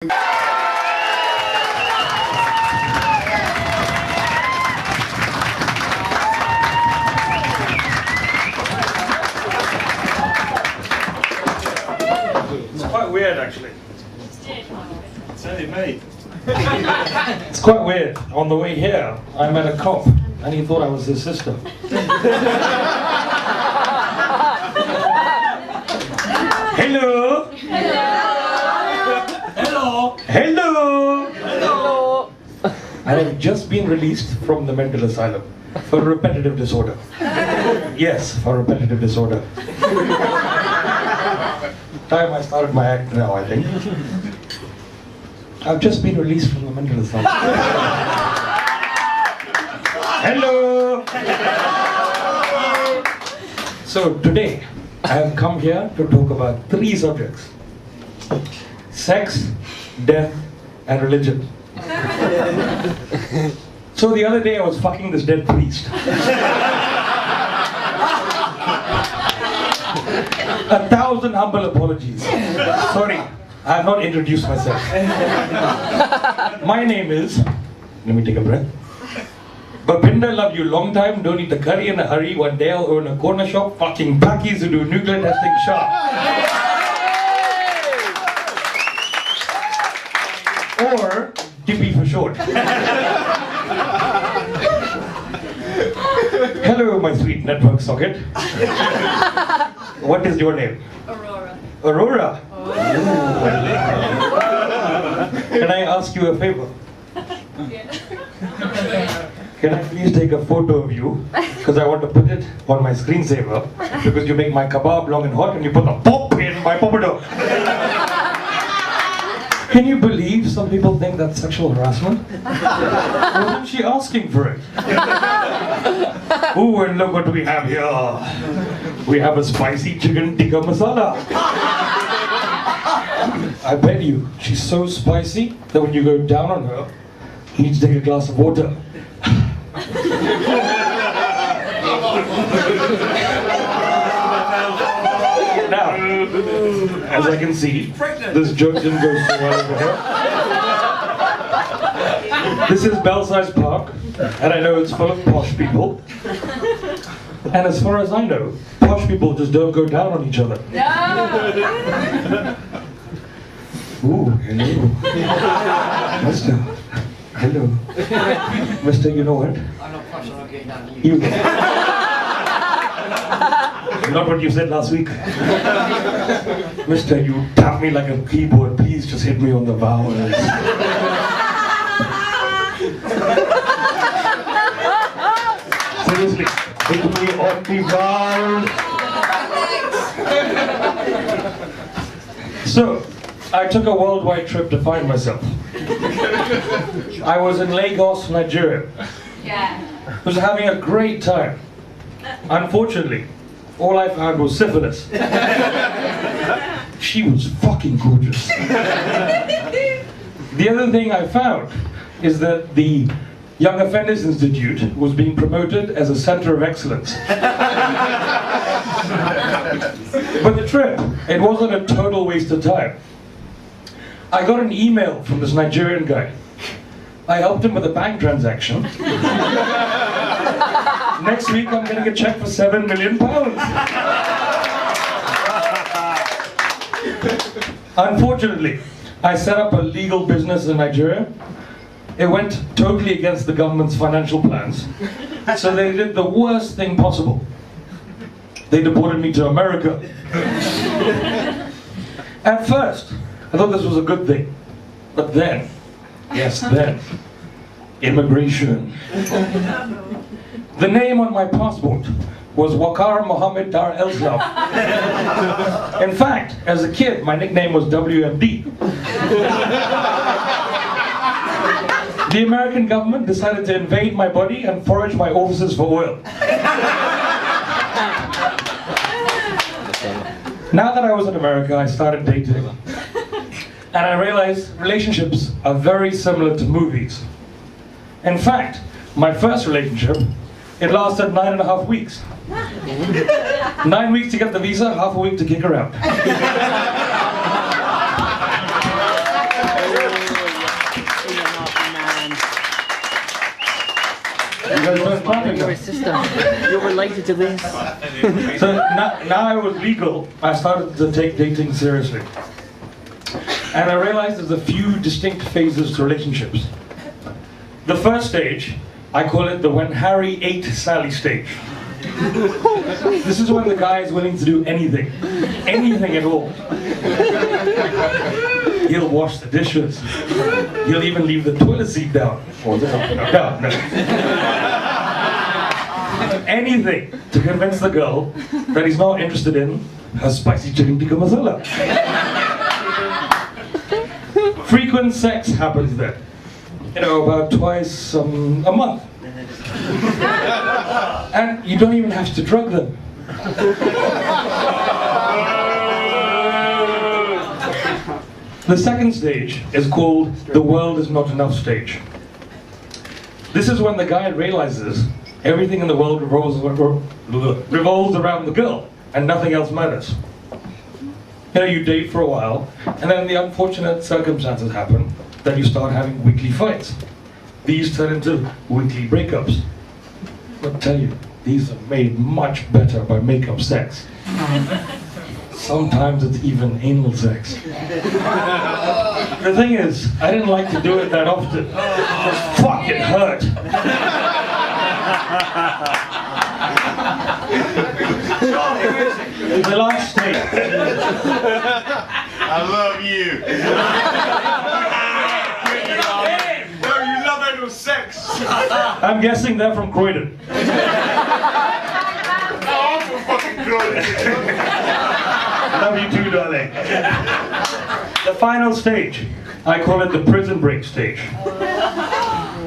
It's quite weird, actually. It's only me. It's quite weird. On the way here, I met a cop, and he thought I was his sister. Hello. Hello. Hello. Hello. I have just been released from the mental asylum for repetitive disorder. Yes, for repetitive disorder. Time I started my act now, I think. I've just been released from the mental asylum. Hello. So today, I have come here to talk about 3 subjects: sex, death, and religion. So the other day I was fucking this dead priest. 1,000 humble apologies. Sorry, I have not introduced myself. My name is, let me take a breath. Bapinda, love you long time, don't eat the curry in a hurry, one day I'll own a corner shop, fucking Pakis who do nuclear testing sharp. Or Dippy for short. Hello, my sweet network socket. What is your name? Aurora. Aurora? Oh. Can I ask you a favor? Yeah. Can I please take a photo of you? Because I want to put it on my screensaver. Because you make my kebab long and hot and you put the pop in my pompadour. Can you believe some people think that's sexual harassment? Wasn't she asking for it? Ooh, and look what we have here. We have a spicy chicken tikka masala. I bet you, she's so spicy that when you go down on her, you need to take a glass of water. Now, as I can see, this joke didn't go so well over here. This is Belsize Park, and I know it's full of posh people. And as far as I know, posh people just don't go down on each other. No. Ooh, hello. Mister. Hello. Mister, you know what? I'm not posh, I'm not getting down to you. You. Not what you said last week. Mister, you tap me like a keyboard. Please just hit me on the vowels. Seriously, hit me on the vowels. So, I took a worldwide trip to find myself. I was in Lagos, Nigeria. Yeah. I was having a great time. Unfortunately, all I found was syphilis. She was fucking gorgeous. The other thing I found is that the Young Offenders Institute was being promoted as a center of excellence. But the trip, it wasn't a total waste of time. I got an email from this Nigerian guy. I helped him with a bank transaction. Next week I'm getting a check for £7 million. Unfortunately, I set up a legal business in Nigeria. It went totally against the government's financial plans. So they did the worst thing possible. They deported me to America. At first, I thought this was a good thing. But then, yes then, immigration. The name on my passport was Wakar Mohammed Dar El-Islam. In fact, as a kid, my nickname was WMD. The American government decided to invade my body and forage my offices for oil. Now that I was in America, I started dating. And I realized relationships are very similar to movies. In fact, my first relationship, it lasted 9.5 weeks. 9 weeks to get the visa, half a week to kick her out. guys don't traffic You're now. a sister. You're related to this. So now I was legal, I started to take dating seriously. And I realized there's a few distinct phases to relationships. The first stage, I call it the when Harry ate Sally stage. This is when the guy is willing to do anything. Anything at all. He'll wash the dishes. He'll even leave the toilet seat down. Or down. No. Anything to convince the girl that he's not interested in her spicy chicken tikka masala. Frequent sex happens then. You know, about twice a month. And you don't even have to drug them. The second stage is called the world is not enough stage. This is when the guy realizes everything in the world revolves around the girl and nothing else matters. You know, you date for a while, and then the unfortunate circumstances happen that you start having weekly fights. These turn into weekly breakups. I'll tell you, these are made much better by make-up sex. Sometimes it's even anal sex. The thing is, I didn't like to do it that often. Because fuck, it hurt. The last stage. I love you. No, you love anal sex. I'm guessing they're from Croydon. I'm from fucking Croydon. Love you too, darling. The final stage, I call it the prison break stage.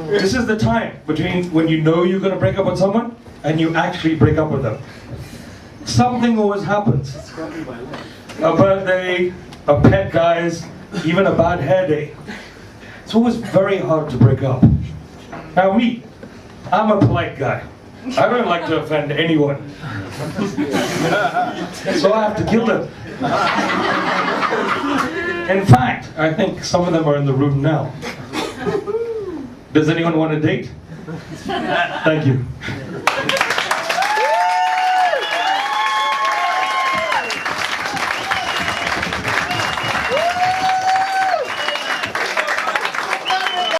This is the time between when you know you're going to break up with someone and you actually break up with them. Something always happens. A birthday, a pet dies, even a bad hair day. It's always very hard to break up. Now me, I'm a polite guy. I don't like to offend anyone. So I have to kill them. In fact, I think some of them are in the room now. Does anyone want to date? Thank you.